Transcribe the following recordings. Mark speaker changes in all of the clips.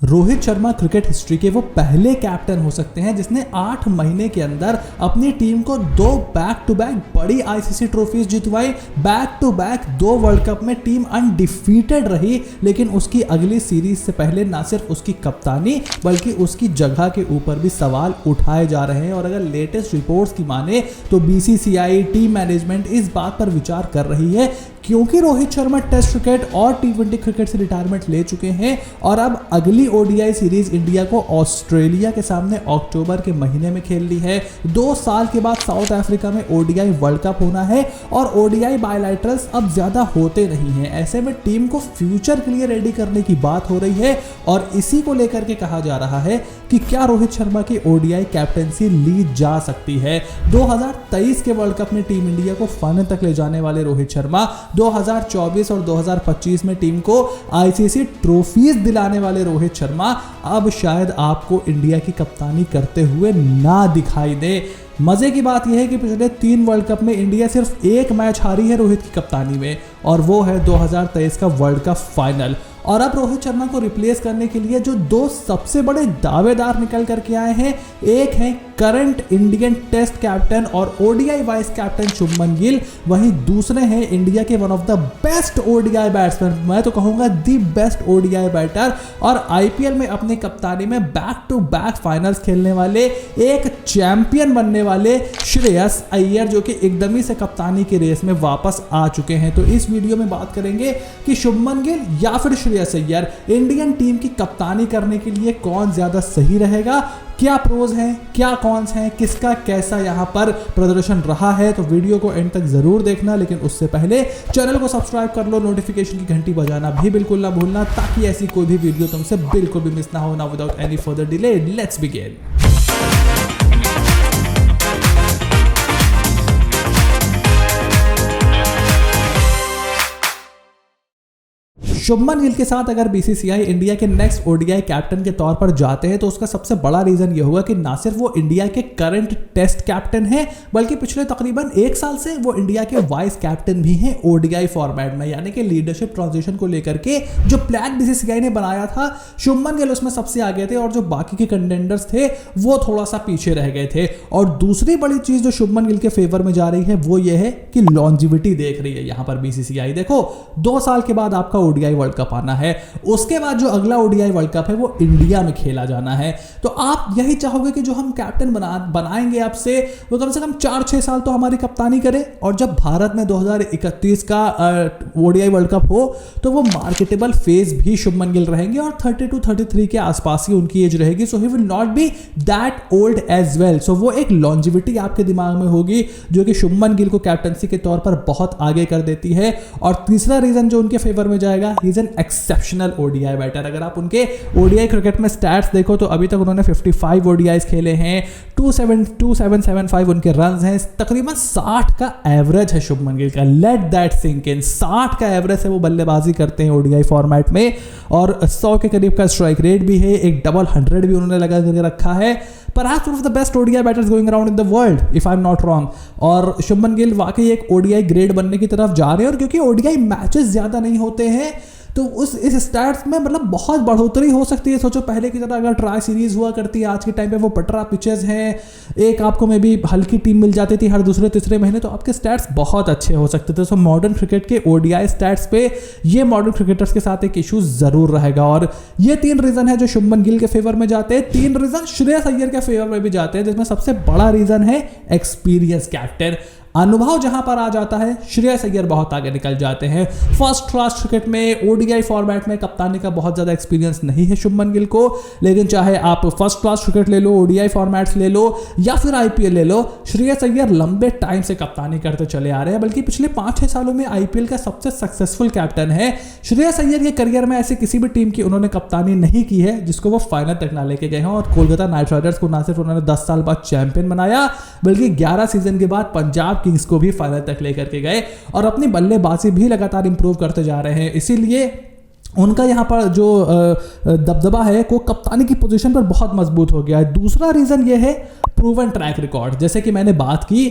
Speaker 1: Rohit Sharma cricket history के वो पहले कैप्टन हो सकते हैं जिसने 8 महीने के अंदर अपनी टीम को 2 बैक टू बैक बड़ी आईसीसी ट्रॉफीज जितवाई। Back to back 2 world cup में टीम अनडिफीटेड रही, लेकिन उसकी अगली सीरीज से पहले ना सिर्फ उसकी कप्तानी बल्कि उसकी जगह के ऊपर भी सवाल उठाए जा रहे हैं। और अगर लेटेस्ट रिपोर्ट्स की माने तो बीसीसीआई टीम मैनेजमेंट इस बात पर विचार कर रही है, क्योंकि रोहित शर्मा टेस्ट क्रिकेट और टी20 क्रिकेट से रिटायरमेंट ले चुके हैं और अब अगली ओडीआई सीरीज इंडिया को ऑस्ट्रेलिया के सामने अक्टूबर के महीने में खेलनी है। 2 साल के बाद साउथ अफ्रीका में ओडीआई वर्ल्ड कप होना है और ओडीआई बायलैटरल्स अब ज्यादा होते नहीं हैं। ऐसे में टीम को फ्यूचर के लिए रेडी करने की बात हो रही है और इसी को लेकर के कहा जा रहा है कि क्या रोहित शर्मा की ओडीआई कैप्टनसी ली जा सकती है। 2023 के वर्ल्ड कप में टीम इंडिया को फाइनल तक ले जाने वाले रोहित शर्मा 2024 और 2025 में टीम को आईसीसी ट्रॉफीज दिलाने वाले रोहित शर्मा अब शायद आपको इंडिया की कप्तानी करते हुए ना दिखाई दे। मजे की बात यह है कि पिछले 3 वर्ल्ड कप में इंडिया सिर्फ 1 मैच हारी है रोहित की कप्तानी में, और वो है 2023 का वर्ल्ड कप फाइनल। और अब रोहित शर्मा को रिप्लेस करने के लिए जो 2 सबसे बड़े दावेदार निकल करके आए हैं, एक है करंट इंडियन टेस्ट कैप्टन और ODI vice captain Shubman Gill, वहीं दूसरे हैं इंडिया के one of the best ODI batsman, मैं तो कहूंगा दी बेस्ट ओडीआई बैटर, और आईपीएल में अपने कप्तानी में बैक टू बैक फाइनल्स खेलने वाले, एक चैंपियन बनने वाले श्रेयस अय्यर, जो कि एकदम ही से कप्तानी की रेस में वापस आ चुके हैं। तो इस वीडियो में बात करेंगे कि शुभमन गिल या फिर श्रेयस अय्यर इंडियन टीम की कप्तानी करने के लिए कौन ज्यादा सही रहेगा, क्या प्रोज हैं, क्या कॉन्स हैं, किसका कैसा यहां पर प्रदर्शन रहा है। तो वीडियो को एंड तक जरूर देखना, लेकिन उससे पहले चैनल को सब्सक्राइब कर लो, नोटिफिकेशन की घंटी बजाना भी बिल्कुल ना भूलना, ताकि ऐसी कोई भी वीडियो तुमसे बिल्कुल भी मिस ना हो। ना without any further delay, let's begin. Shubman Gill के साथ अगर बीसीसीआई इंडिया के नेक्स्ट ओडीआई कैप्टन के तौर पर जाते हैं तो उसका सबसे बड़ा रीजन यह होगा कि ना सिर्फ वो इंडिया के करंट टेस्ट कैप्टन हैं, बल्कि पिछले तकरीबन 1 साल से वो इंडिया के वाइस कैप्टन भी हैं ओडीआई फॉर्मेट में। यानी कि लीडरशिप ट्रांजिशन को लेकर के जो प्लान बीसीसीआई ने बनाया था, शुभमन गिल उसमें सबसे आगे थे और जो बाकी के कंटेंडर्स थे वो थोड़ा सा पीछे रह गए थे। और दूसरी बड़ी चीज जो शुभमन गिल के फेवर में जा रही है वो ये है कि लॉन्जिविटी देख रही है यहां पर बीसीसीआई। देखो, 2 साल के बाद आपका ओडीआई वर्ल्ड कप आना है, उसके बाद जो अगला ओडीआई वर्ल्ड कप है वो इंडिया में खेला जाना है। तो आप यही चाहोगे कि जो हम कैप्टन बनाएंगे आपसे, वो कम से कम 4-6 साल तो हमारी कप्तानी करे, और जब भारत में 2031 का ओडीआई वर्ल्ड कप हो तो वो मार्केटेबल फेज भी शुभमन गिल रहेंगे और 32-33 के आसपास ही उनकी एज रहेगी। So he will not be that old age well. So वो एक लॉन्जिविटी आपके दिमाग में होगी जो कि शुभमन गिल को कैप्टनसी के तौर पर बहुत आगे कर देती है। और तीसरा रीजन जो उनके फेवर में जाएगा, he is an exceptional ODI batter. अगर आप उनके ओडीआई क्रिकेट में स्टैट्स देखो तो अभी तक उन्होंने 55 ओडीआईज खेले हैं, 2775 उनके रन्स हैं, तकरीबन 60 का एवरेज है शुभमन गिल का। लेट दैट सिंक इन, 60 का एवरेज है वो बल्लेबाजी करते हैं ओडीआई फॉर्मेट में, और 100 के करीब का स्ट्राइक रेट भी है, एक डबल 100 भी उन्होंने लगा करके रखा है। Perhaps one of the best ODI batters going around in the world, if I'm not wrong। और शुभमन गिल वाकई एक ओडीआई ग्रेड बनने की तरफ जा रहे हैं, और क्योंकि ओडीआई मैचेस ज्यादा नहीं होते हैं तो इस स्टैट्स में मतलब बहुत बढ़ोतरी हो सकती है। सोचो, पहले की तरह अगर ट्राई सीरीज हुआ करती है, आज के टाइम पे वो पटरा पिचेस हैं, एक आपको में भी हल्की टीम मिल जाती थी हर दूसरे तीसरे महीने, तो आपके स्टैट्स बहुत अच्छे हो सकते थे। सो मॉडर्न क्रिकेट के ओडीआई स्टैट्स पे ये मॉडर्न क्रिकेटर्स के साथ एक इशू जरूर रहेगा। और ये 3 रीजन है जो शुभमन गिल के फेवर में जाते हैं। 3 रीजन श्रेयस अय्यर के फेवर में भी जाते हैं, जिसमें सबसे बड़ा रीजन है एक्सपीरियंस कैप्टन। अनुभव जहां पर आ जाता है, श्रेयस अय्यर बहुत आगे निकल जाते हैं। फर्स्ट क्लास क्रिकेट में ओडीआई फॉर्मेट में कप्तानी का बहुत ज्यादा एक्सपीरियंस नहीं है शुभमन गिल को, लेकिन चाहे आप फर्स्ट क्लास क्रिकेट ले लो, ओडीआई फॉर्मेट्स ले लो या फिर आईपीएल ले लो, श्रेयस अय्यर लंबे टाइम से कप्तानी करते चले आ रहे हैं, बल्कि पिछले 5-6 सालों में आईपीएल का सबसे सक्सेसफुल कैप्टन है श्रेयस अय्यर। के करियर में ऐसे किसी भी टीम की उन्होंने कप्तानी नहीं की है जिसको वो फाइनल तक ना लेके गए हैं, और कोलकाता नाइट राइडर्स को ना सिर्फ उन्होंने 10 साल बाद चैंपियन बनाया, बल्कि 11 सीजन के बाद पंजाब किंग्स को भी फाइनल तक लेकर के गए, और अपनी बल्लेबाजी भी लगातार इंप्रूव करते जा रहे हैं। इसीलिए उनका यहाँ पर जो दबदबा है वो कप्तानी की पोजीशन पर बहुत मजबूत हो गया है। दूसरा रीजन ये है प्रूवन ट्रैक रिकॉर्ड। जैसे कि मैंने बात की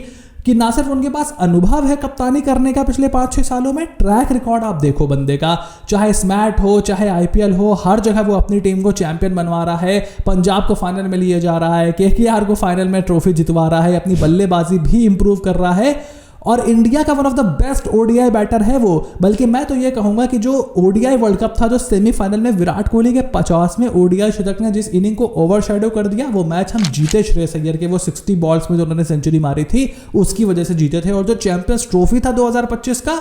Speaker 1: कि ना सिर्फ उनके पास अनुभव है कप्तानी करने का पिछले 5-6 सालों में, ट्रैक रिकॉर्ड आप देखो बंदे का, चाहे स्मैट हो चाहे आईपीएल हो, हर जगह वो अपनी टीम को चैंपियन बनवा रहा है, पंजाब को फाइनल में लिए जा रहा है, केकेआर को फाइनल में ट्रॉफी जितवा रहा है, अपनी बल्लेबाजी भी इंप्रूव कर रहा है और इंडिया का one of the best ODI batter है वो। बल्कि मैं तो ये कहूंगा कि जो ओडीआई वर्ल्ड कप था, जो सेमीफाइनल में विराट कोहली के 50वें ओडीआई शतक ने जिस इनिंग को ओवरशैडो कर दिया, वो मैच हम जीते श्रेयस अय्यर के वो 60 बॉल्स में जो उन्होंने सेंचुरी मारी थी उसकी वजह से जीते थे। और जो चैंपियंस ट्रॉफी था 2025 का,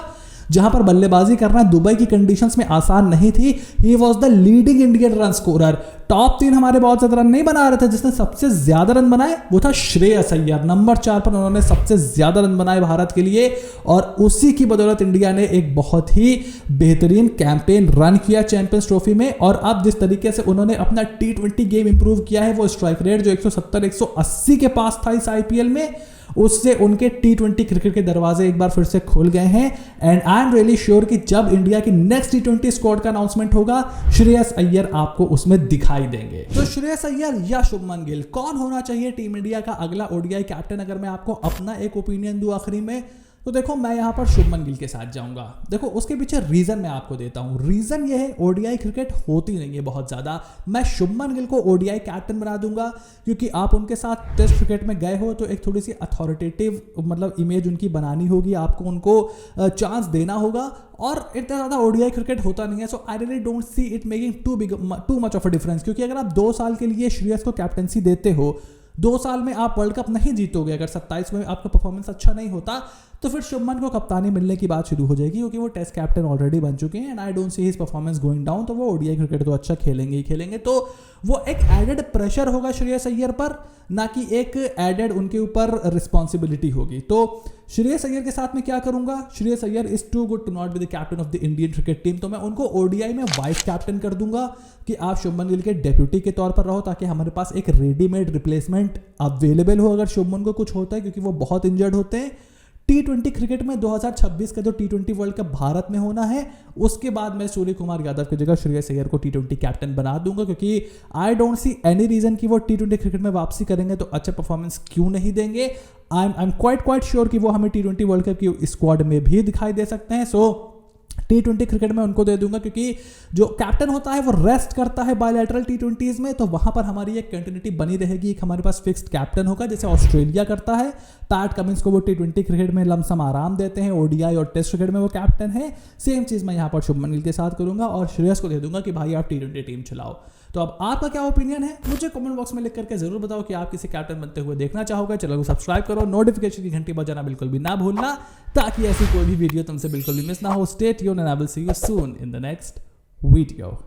Speaker 1: जहां पर बल्लेबाजी करना दुबई की कंडीशंस में आसान नहीं थी, he was the leading Indian run scorer. Top 3 हमारे बहुत ज्यादा रन नहीं बना रहे थे, जिसने सबसे ज्यादा रन बनाए वो था श्रेयस अय्यर। नंबर 4 पर उन्होंने सबसे ज्यादा रन बनाए भारत के लिए और उसी की बदौलत इंडिया ने एक बहुत ही बेहतरीन कैंपेन रन किया चैंपियंस ट्रॉफी में। और अब जिस तरीके से उन्होंने अपना T20 गेम इंप्रूव किया है, वो स्ट्राइक रेट जो 170-180 के पास था इस आईपीएल में, उससे उनके T20 क्रिकेट के दरवाजे एक बार फिर से खुल गए हैं। And I am really sure कि जब इंडिया की नेक्स्ट T20 स्क्वाड का अनाउंसमेंट होगा, श्रेयस अय्यर आपको उसमें दिखाई देंगे। तो श्रेयस अय्यर या शुभमन गिल, कौन होना चाहिए टीम इंडिया का अगला ओडीआई कैप्टन? अगर मैं आपको अपना एक ओपिनियन दूं आखिरी में, तो देखो मैं यहां पर शुभमन गिल के साथ जाऊंगा। देखो उसके पीछे रीजन मैं आपको देता हूं। रीजन ये है, ओडीआई क्रिकेट होती नहीं है बहुत ज्यादा। मैं शुभमन गिल को ओडीआई कैप्टन बना दूंगा क्योंकि आप उनके साथ टेस्ट क्रिकेट में गए हो तो एक थोड़ी सी अथॉरिटेटिव मतलब इमेज उनकी बनानी होगी, आपको उनको चांस देना होगा। और इतना ज्यादा ओडीआई क्रिकेट होता नहीं है, so I really don't see it making too much of a difference. क्योंकि अगर आप 2 साल के लिए श्रेयस को कैप्टनसी देते हो, 2 साल में आप वर्ल्ड कप नहीं जीतोगे, अगर 27 में आपका परफॉर्मेंस अच्छा नहीं होता, तो फिर शुभमन को कप्तानी मिलने की बात शुरू हो जाएगी क्योंकि वो टेस्ट कैप्टन ऑलरेडी बन चुके हैं। And I don't see his performance going down, तो वो ओडीआई क्रिकेट तो अच्छा खेलेंगे ही खेलेंगे। तो वो एक एडेड प्रेशर होगा श्रेयस अय्यर पर, ना कि एक एडेड उनके ऊपर रिस्पॉन्सिबिलिटी होगी। तो श्रेयस अय्यर के साथ मैं क्या करूंगा, Shreyas Iyer is too good to not be the captain of the Indian cricket team, तो मैं उनको ओडीआई में वाइस कैप्टन कर दूंगा कि आप शुभमन गिल के डेप्यूटी के तौर पर रहो, ताकि हमारे पास एक रेडीमेड रिप्लेसमेंट अवेलेबल हो अगर शुभमन को कुछ होता है, क्योंकि वो बहुत इंजर्ड होते हैं। T20 क्रिकेट में 2026 का जो T20 वर्ल्ड कप भारत में होना है, उसके बाद मैं सूर्य कुमार यादव की जगह श्रेयस अय्यर को T20 कैप्टन बना दूंगा, क्योंकि I don't see any reason कि वो T20 क्रिकेट में वापसी करेंगे तो अच्छा परफॉर्मेंस क्यों नहीं देंगे। आई एम क्वाइट श्योर कि वो हमें T20 वर्ल्ड कप की स्क्वाड में भी दिखाई दे सकते हैं। सो T20 क्रिकेट में उनको दे दूंगा, क्योंकि जो कैप्टन होता है वो रेस्ट करता है बायलैटरल T20s में, तो वहां पर हमारी एक कंटिन्यूटी बनी रहेगी। एक हमारे पास फिक्स्ड कैप्टन होगा, जैसे ऑस्ट्रेलिया करता है। पैट कमिंस को वो T20 क्रिकेट में लमसम आराम देते हैं, ओडीआई और टेस्ट क्रिकेट में वो कैप्टन है। सेम चीज मैं यहाँ पर शुभमन गिल के साथ करूंगा और श्रेयस को दे दूंगा कि भाई आप T20 टीम चलाओ। तो अब आपका क्या ओपिनियन है, मुझे कमेंट बॉक्स में लिख करके जरूर बताओ कि आप किसी कैप्टन बनते हुए देखना चाहोगे। चलो सब्सक्राइब करो, नोटिफिकेशन की घंटी बजाना बिल्कुल भी ना भूलना, ताकि ऐसी कोई भी वीडियो तुमसे बिल्कुल भी मिस ना हो। Stay tuned and I will see you soon in the next video.